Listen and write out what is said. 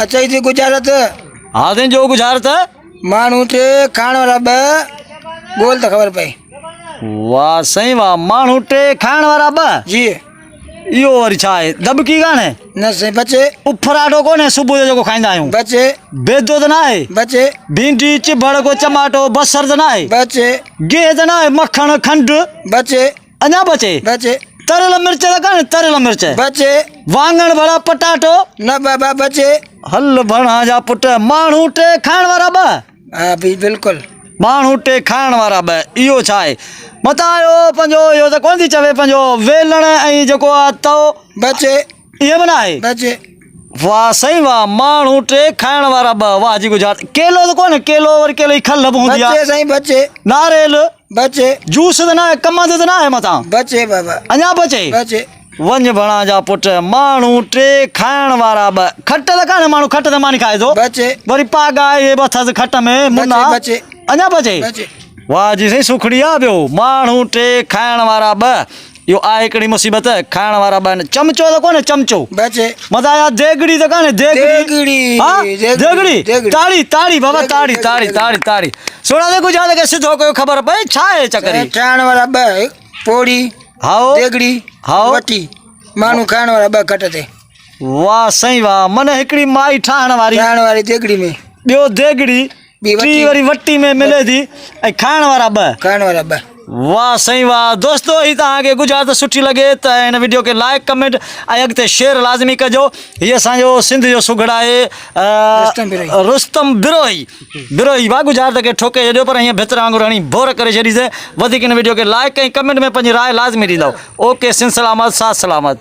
अच्छा इथे गुजरात हाँ दिन जो गुजारत माण्हू टे खाइण वारा ॿ ॻोल्ह त ख़बर पए। वाह सही वाह माण्हू टे खाइण वारा ॿ जी इहो वरी छा आहे दबकी कान्हे न साईं बचे उफराटो कोन्हे सुबुह जो जेको खाईंदा आहियूं बचे बेदो त न आहे बचे भिंडी चिभड़ को टमाटो बसर त न आहे बचे गिह त न आहे मखण खंड बचे अञा बचे बचे तरियल मिर्च त कान्हे तरियल मिर्च बचे वाङण भला पटाटो न बाबा बचे हल भणा जा पुट माण्हू टे खाइण वारा ॿ हा भाई बिल्कुलु माण्हू टे खाइण वारा ॿ इहो छा आहे मतां आयो पंहिंजो इहो त कोन थी चवे पंहिंजो वेलण ऐं जेको आहे तओ बचे इहो बि न आहे बचे वाह सही वाह माण्हू टे खाइण वारा ॿ वाह जी गुजरात केलो त कोन्हे केलो वरी केलो जी खल बि हूंदी बचे आहे साईं बचे नारेल बचे जूस त न आहे कमंद त न आहे मतां बचे बाबा अञा बचे बचे वञ भणा जा पुट माण्हू टे खाइण वारा ॿ खट त कान्हे माण्हू खट त मानी खाए थो बचे वरी पाग आहे बथस खट में मुना बचे अञा बचे बचे वाह जी साईं सुखड़ी आहे ॿियो माण्हू टे खाइण वारा ॿ इहो आहे हिकिड़ी मुसीबत खाइण वारा ॿ आहिनि चमचो त कोन्हे चमचो बचे मथां यार देगड़ी त कान्हे देगड़ी हाँ देगड़ी देगड़ी ताड़ी ताड़ी बाबा ताड़ी ताड़ी ताड़ी ताड़ी सोना दे गुजरात खे सिधो कयो ख़बर पए छा आहे चकरी खाइण वारा ॿ पोड़ी हाओ देगड़ी हाओ वटी माण्हू खाइण वारा ॿ खट ते वाह सही वाह मन हिकिड़ी माई ठाहिण वारी खाइण वारी देगड़ी में ॿियो देगड़ी ॿी वटी। टी वरी वटी में मिले थी ऐं खाइण वारा ॿ खाइण वारा ॿ वाह सही वाह दोस्तो ही तव्हांखे गुजरात सुठी लॻे त हिन वीडियो खे लाइक कमेंट ऐं अॻिते शेयर लाज़मी कजो हीअ असांजो सिंध जो सुगड़ आहे रुस्तम बिरोही बिरोही वाह गुजरात खे ठोके छॾियो पर हीअं भितर वांगुरु हणी बोर करे छॾीसीं वधीक हिन वीडियो खे लाइक ऐं कमेंट में पंहिंजी राय लाज़मी ॾींदव ओके सिंध सलामत साथ सलामत।